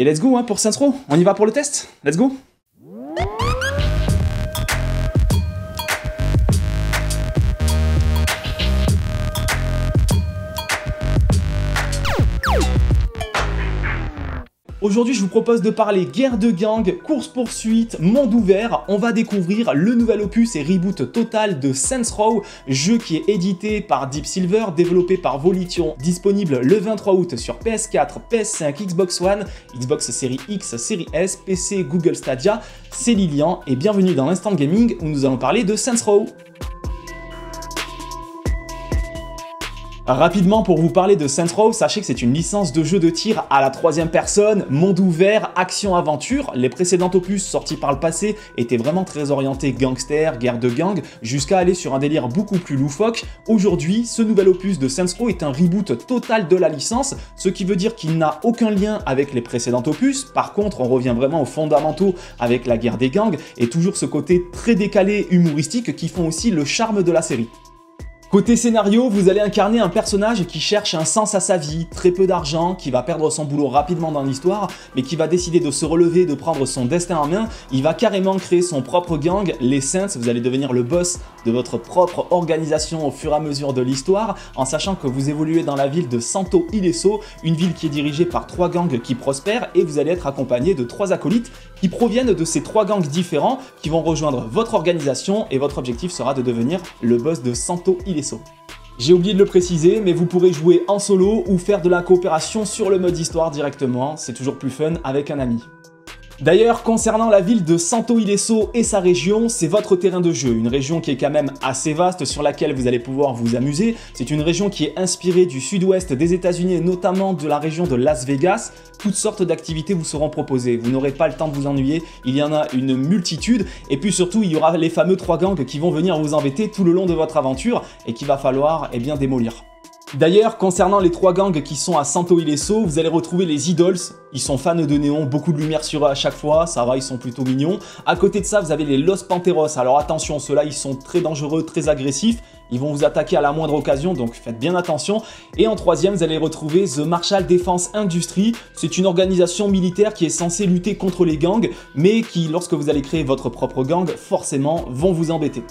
Et let's go hein, pour Saints Row, on y va pour le test. Let's go. Aujourd'hui, je vous propose de parler guerre de gang, course-poursuite, monde ouvert. On va découvrir le nouvel opus et reboot total de Saints Row, jeu qui est édité par Deep Silver, développé par Volition, disponible le 23 août sur PS4, PS5, Xbox One, Xbox Series X, Series S, PC, Google Stadia. C'est Lilian et bienvenue dans l'Instant Gaming où nous allons parler de Saints Row. Rapidement, pour vous parler de Saints Row, sachez que c'est une licence de jeu de tir à la troisième personne, monde ouvert, action-aventure. Les précédents opus sortis par le passé étaient vraiment très orientés gangster, guerre de gang, jusqu'à aller sur un délire beaucoup plus loufoque. Aujourd'hui, ce nouvel opus de Saints Row est un reboot total de la licence, ce qui veut dire qu'il n'a aucun lien avec les précédents opus. Par contre, on revient vraiment aux fondamentaux avec la guerre des gangs, et toujours ce côté très décalé, humoristique, qui font aussi le charme de la série. Côté scénario, vous allez incarner un personnage qui cherche un sens à sa vie, très peu d'argent, qui va perdre son boulot rapidement dans l'histoire, mais qui va décider de se relever, de prendre son destin en main. Il va carrément créer son propre gang, les Saints. Vous allez devenir le boss de votre propre organisation au fur et à mesure de l'histoire, en sachant que vous évoluez dans la ville de Santo Ileso, une ville qui est dirigée par 3 gangs qui prospèrent, et vous allez être accompagné de 3 acolytes qui proviennent de ces 3 gangs différents, qui vont rejoindre votre organisation, et votre objectif sera de devenir le boss de Santo Ileso. J'ai oublié de le préciser, mais vous pourrez jouer en solo ou faire de la coopération sur le mode histoire directement, c'est toujours plus fun avec un ami. D'ailleurs, concernant la ville de Santo Ileso et sa région, c'est votre terrain de jeu, une région qui est quand même assez vaste sur laquelle vous allez pouvoir vous amuser. C'est une région qui est inspirée du sud-ouest des États-Unis et notamment de la région de Las Vegas. Toutes sortes d'activités vous seront proposées, vous n'aurez pas le temps de vous ennuyer, il y en a une multitude, et puis surtout il y aura les fameux 3 gangs qui vont venir vous embêter tout le long de votre aventure et qu'il va falloir bien démolir. D'ailleurs, concernant les 3 gangs qui sont à Santo Ileso, vous allez retrouver les Idols. Ils sont fans de néon, beaucoup de lumière sur eux à chaque fois, ça va, ils sont plutôt mignons. À côté de ça, vous avez les Los Panteros. Alors attention, ceux-là, ils sont très dangereux, très agressifs. Ils vont vous attaquer à la moindre occasion, donc faites bien attention. Et en troisième, vous allez retrouver The Marshall Defense Industry. C'est une organisation militaire qui est censée lutter contre les gangs, mais qui, lorsque vous allez créer votre propre gang, forcément, vont vous embêter.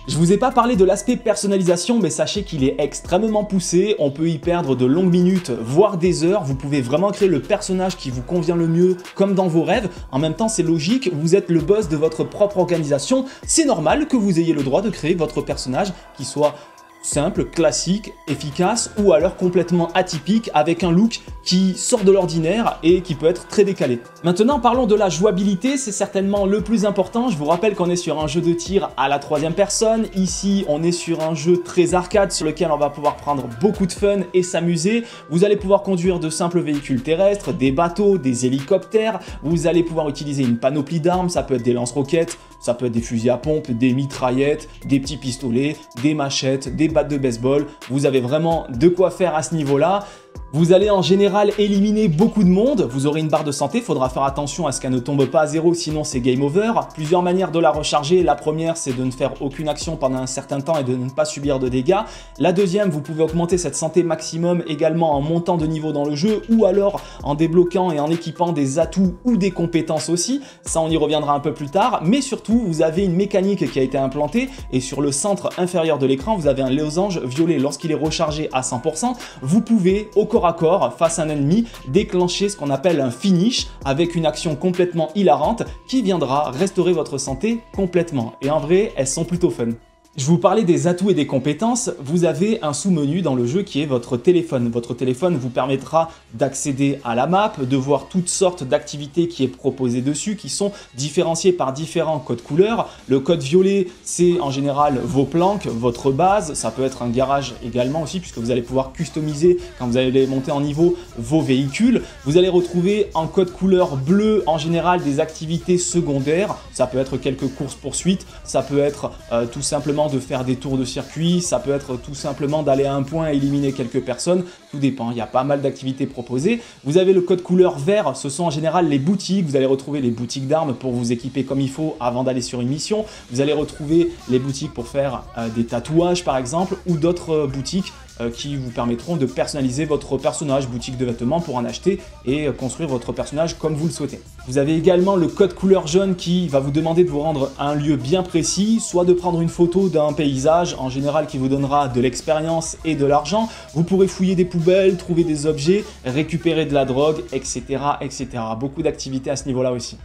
Je vous ai pas parlé de l'aspect personnalisation, mais sachez qu'il est extrêmement poussé, on peut y perdre de longues minutes, voire des heures, vous pouvez vraiment créer le personnage qui vous convient le mieux, comme dans vos rêves. En même temps, c'est logique, vous êtes le boss de votre propre organisation, c'est normal que vous ayez le droit de créer votre personnage qui soit simple, classique, efficace ou alors complètement atypique avec un look qui sort de l'ordinaire et qui peut être très décalé. Maintenant parlons de la jouabilité, c'est certainement le plus important. Je vous rappelle qu'on est sur un jeu de tir à la troisième personne. Ici on est sur un jeu très arcade sur lequel on va pouvoir prendre beaucoup de fun et s'amuser. Vous allez pouvoir conduire de simples véhicules terrestres, des bateaux, des hélicoptères. Vous allez pouvoir utiliser une panoplie d'armes, ça peut être des lance-roquettes, ça peut être des fusils à pompe, des mitraillettes, des petits pistolets, des machettes, des battes de baseball. Vous avez vraiment de quoi faire à ce niveau-là. Vous allez en général éliminer beaucoup de monde, vous aurez une barre de santé, il faudra faire attention à ce qu'elle ne tombe pas à zéro, sinon c'est game over. Plusieurs manières de la recharger, la première c'est de ne faire aucune action pendant un certain temps et de ne pas subir de dégâts. La deuxième, vous pouvez augmenter cette santé maximum également en montant de niveau dans le jeu ou alors en débloquant et en équipant des atouts ou des compétences aussi, ça on y reviendra un peu plus tard. Mais surtout, vous avez une mécanique qui a été implantée et sur le centre inférieur de l'écran, vous avez un losange violet. Lorsqu'il est rechargé à 100%, vous pouvez au corps à corps face à un ennemi déclencher ce qu'on appelle un finish avec une action complètement hilarante qui viendra restaurer votre santé complètement. Et en vrai, elles sont plutôt fun. Je vous parlais des atouts et des compétences, vous avez un sous-menu dans le jeu qui est votre téléphone. Votre téléphone vous permettra d'accéder à la map, de voir toutes sortes d'activités qui est proposées dessus, qui sont différenciées par différents codes couleurs. Le code violet, c'est en général vos planques, votre base, ça peut être un garage également aussi, puisque vous allez pouvoir customiser quand vous allez monter en niveau vos véhicules. Vous allez retrouver en code couleur bleu en général des activités secondaires, ça peut être quelques courses-poursuites, ça peut être tout simplement de faire des tours de circuit, ça peut être tout simplement d'aller à un point et éliminer quelques personnes, tout dépend, il y a pas mal d'activités proposées. Vous avez le code couleur vert, ce sont en général les boutiques, vous allez retrouver les boutiques d'armes pour vous équiper comme il faut avant d'aller sur une mission, vous allez retrouver les boutiques pour faire des tatouages par exemple, ou d'autres boutiques qui vous permettront de personnaliser votre personnage, boutique de vêtements pour en acheter et construire votre personnage comme vous le souhaitez. Vous avez également le code couleur jaune qui va vous demander de vous rendre à un lieu bien précis, soit de prendre une photo d'un paysage, en général qui vous donnera de l'expérience et de l'argent. Vous pourrez fouiller des poubelles, trouver des objets, récupérer de la drogue, etc. etc. Beaucoup d'activités à ce niveau-là aussi.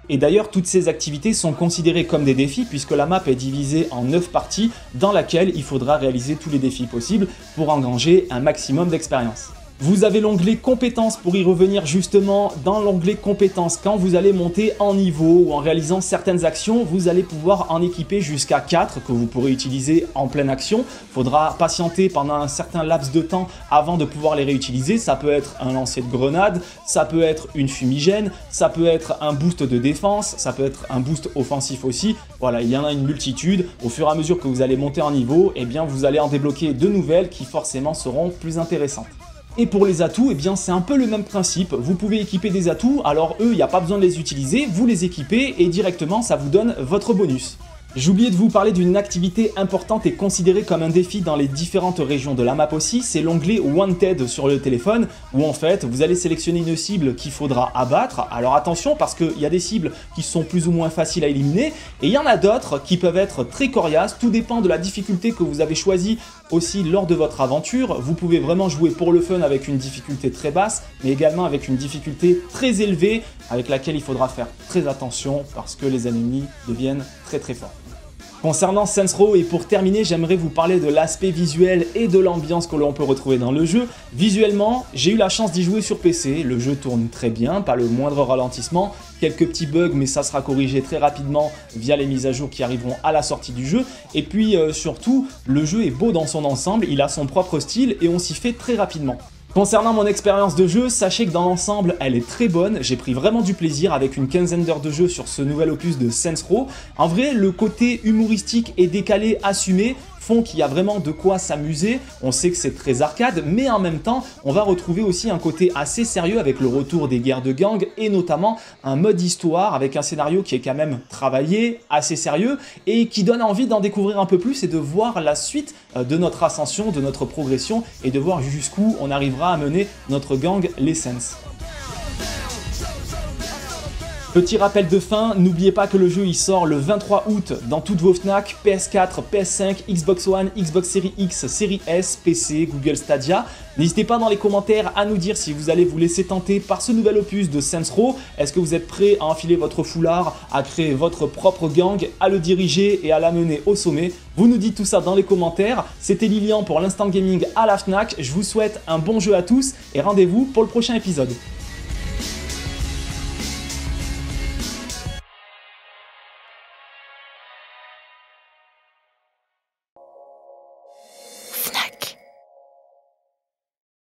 Et d'ailleurs, toutes ces activités sont considérées comme des défis puisque la map est divisée en 9 parties dans laquelle il faudra réaliser tous les défis possibles pour engranger un maximum d'expérience. Vous avez l'onglet compétences pour y revenir justement. Dans l'onglet compétences, quand vous allez monter en niveau ou en réalisant certaines actions, vous allez pouvoir en équiper jusqu'à 4 que vous pourrez utiliser en pleine action. Il faudra patienter pendant un certain laps de temps avant de pouvoir les réutiliser. Ça peut être un lancer de grenade, ça peut être une fumigène, ça peut être un boost de défense, ça peut être un boost offensif aussi. Voilà, il y en a une multitude. Au fur et à mesure que vous allez monter en niveau, eh bien vous allez en débloquer de nouvelles qui forcément seront plus intéressantes. Et pour les atouts, eh bien c'est un peu le même principe. Vous pouvez équiper des atouts, alors eux, il n'y a pas besoin de les utiliser, vous les équipez et directement ça vous donne votre bonus. J'ai oublié de vous parler d'une activité importante et considérée comme un défi dans les différentes régions de la map aussi, c'est l'onglet Wanted sur le téléphone, où en fait vous allez sélectionner une cible qu'il faudra abattre. Alors attention parce qu'il y a des cibles qui sont plus ou moins faciles à éliminer, et il y en a d'autres qui peuvent être très coriaces, tout dépend de la difficulté que vous avez choisie aussi lors de votre aventure. Vous pouvez vraiment jouer pour le fun avec une difficulté très basse, mais également avec une difficulté très élevée, avec laquelle il faudra faire très attention parce que les ennemis deviennent très forts. Concernant Saints Row, et pour terminer, j'aimerais vous parler de l'aspect visuel et de l'ambiance que l'on peut retrouver dans le jeu. Visuellement, j'ai eu la chance d'y jouer sur PC, le jeu tourne très bien, pas le moindre ralentissement, quelques petits bugs mais ça sera corrigé très rapidement via les mises à jour qui arriveront à la sortie du jeu. Et puis surtout, le jeu est beau dans son ensemble, il a son propre style et on s'y fait très rapidement. Concernant mon expérience de jeu, sachez que dans l'ensemble, elle est très bonne. J'ai pris vraiment du plaisir avec une quinzaine d'heures de jeu sur ce nouvel opus de Saints Row. En vrai, le côté humoristique et décalé assumé font qu'il y a vraiment de quoi s'amuser. On sait que c'est très arcade, mais en même temps, on va retrouver aussi un côté assez sérieux avec le retour des guerres de gang et notamment un mode histoire avec un scénario qui est quand même travaillé, assez sérieux et qui donne envie d'en découvrir un peu plus et de voir la suite de notre ascension, de notre progression et de voir jusqu'où on arrivera à mener notre gang, les Saints. Petit rappel de fin, n'oubliez pas que le jeu il sort le 23 août dans toutes vos Fnac, PS4, PS5, Xbox One, Xbox Series X, Series S, PC, Google Stadia. N'hésitez pas dans les commentaires à nous dire si vous allez vous laisser tenter par ce nouvel opus de Saints Row. Est-ce que vous êtes prêt à enfiler votre foulard, à créer votre propre gang, à le diriger et à l'amener au sommet? Vous nous dites tout ça dans les commentaires. C'était Lilian pour l'Instant Gaming à la Fnac. Je vous souhaite un bon jeu à tous et rendez-vous pour le prochain épisode.